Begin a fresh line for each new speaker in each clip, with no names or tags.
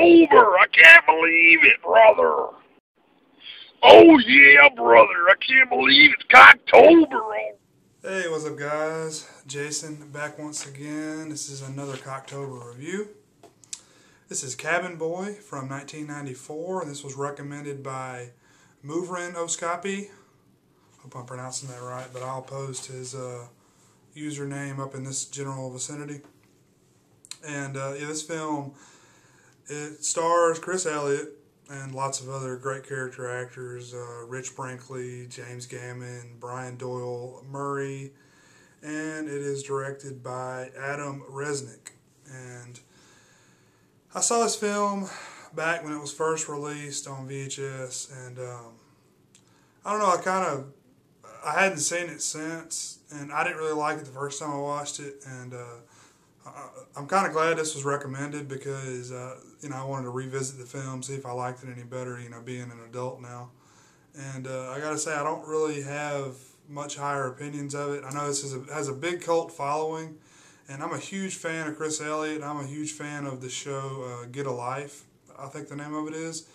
Cocktober! I can't believe it, brother. Oh yeah, brother. I can't believe it's Cocktober.
Hey, what's up, guys? Jason back once again. This is another Cocktober review. This is Cabin Boy from 1994, and this was recommended by Movrinoscopy. Hope I'm pronouncing that right, but I'll post his username up in this general vicinity. And yeah, this film, it stars Chris Elliott and lots of other great character actors, Rich Brinkley, James Gammon, Brian Doyle Murray, and it is directed by Adam Resnick. And I saw this film back when it was first released on VHS, and I don't know, I hadn't seen it since, and I didn't really like it the first time I watched it, and I'm kind of glad this was recommended because, you know, I wanted to revisit the film, see if I liked it any better, you know, being an adult now. And I got to say, I don't really have much higher opinions of it. I know this has a big cult following, and I'm a huge fan of Chris Elliott. I'm a huge fan of the show Get a Life, I think the name of it is.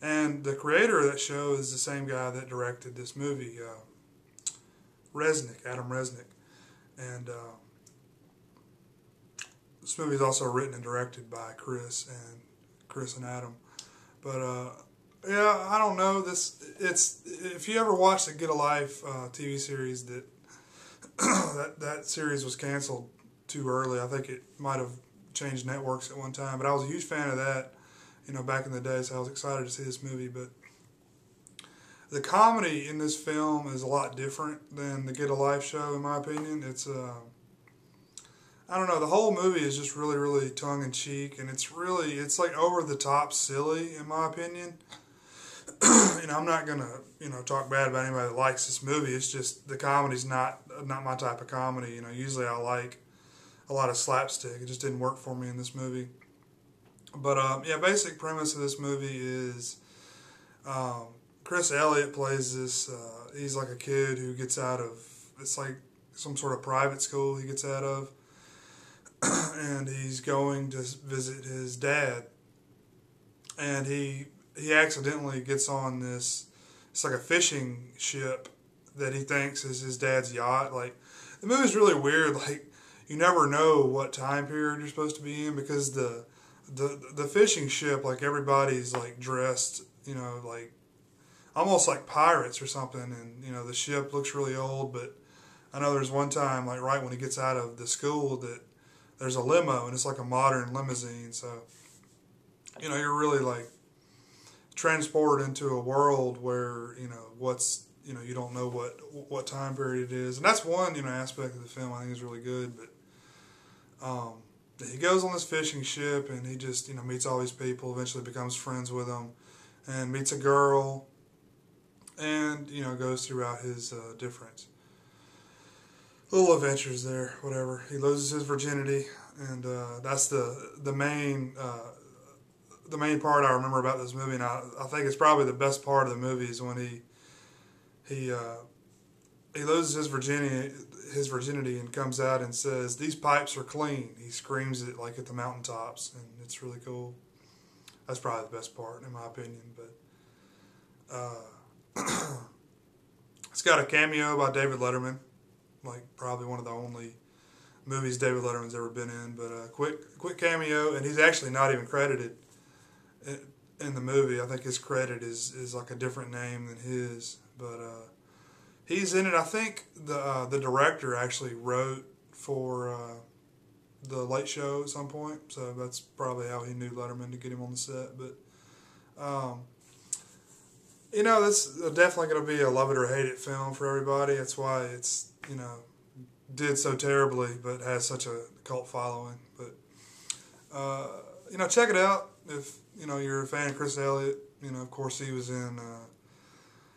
And the creator of that show is the same guy that directed this movie, Adam Resnick. And this movie is also written and directed by Chris and Adam. But yeah, I don't know. If you ever watched the Get a Life TV series, that series was canceled too early. I think it might have changed networks at one time. But I was a huge fan of that, you know, back in the day. So I was excited to see this movie. But the comedy in this film is a lot different than the Get a Life show, in my opinion. It's I don't know, the whole movie is just really, really tongue-in-cheek, and it's like over-the-top silly, in my opinion. You know, I'm not going to, you know, talk bad about anybody that likes this movie. It's just the comedy's not my type of comedy. You know, usually I like a lot of slapstick. It just didn't work for me in this movie. But, yeah, basic premise of this movie is Chris Elliott plays this, he's like a kid who gets out of, it's like some sort of private school he gets out of. And he's going to visit his dad, and he accidentally gets on this, it's like a fishing ship that he thinks is his dad's yacht. Like, the movie's really weird. Like, you never know what time period you're supposed to be in, because the fishing ship, like, everybody's like dressed, you know, like almost like pirates or something, and you know, the ship looks really old. But I know there's one time, like right when he gets out of the school, that there's a limo, and it's like a modern limousine. So, you know, you're really like transported into a world where, you know, you don't know what time period it is. And that's one, you know, aspect of the film I think is really good. But he goes on this fishing ship, and he just, you know, meets all these people, eventually becomes friends with them, and meets a girl, and, you know, goes throughout his different little adventures there, whatever. He loses his virginity, and that's the main part I remember about this movie. And I think it's probably the best part of the movie is when he loses his virginity and comes out and says, "These pipes are clean." He screams it like at the mountaintops, and it's really cool. That's probably the best part, in my opinion. But it's got a cameo by David Letterman. Like probably one of the only movies David Letterman's ever been in, but quick cameo, and he's actually not even credited in the movie. I think his credit is like a different name than his, but he's in it. I think the director actually wrote for the Late Show at some point, so that's probably how he knew Letterman to get him on the set. But you know, this is definitely going to be a love it or hate it film for everybody. That's why it's, you know, did so terribly, but has such a cult following. But, you know, check it out if, you know, you're a fan of Chris Elliott. You know, of course, he was in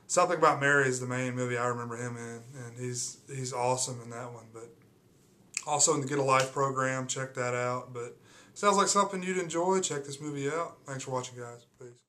Something About Mary is the main movie I remember him in, and he's awesome in that one. But also in the Get a Life program, check that out. But sounds like something you'd enjoy. Check this movie out. Thanks for watching, guys. Peace.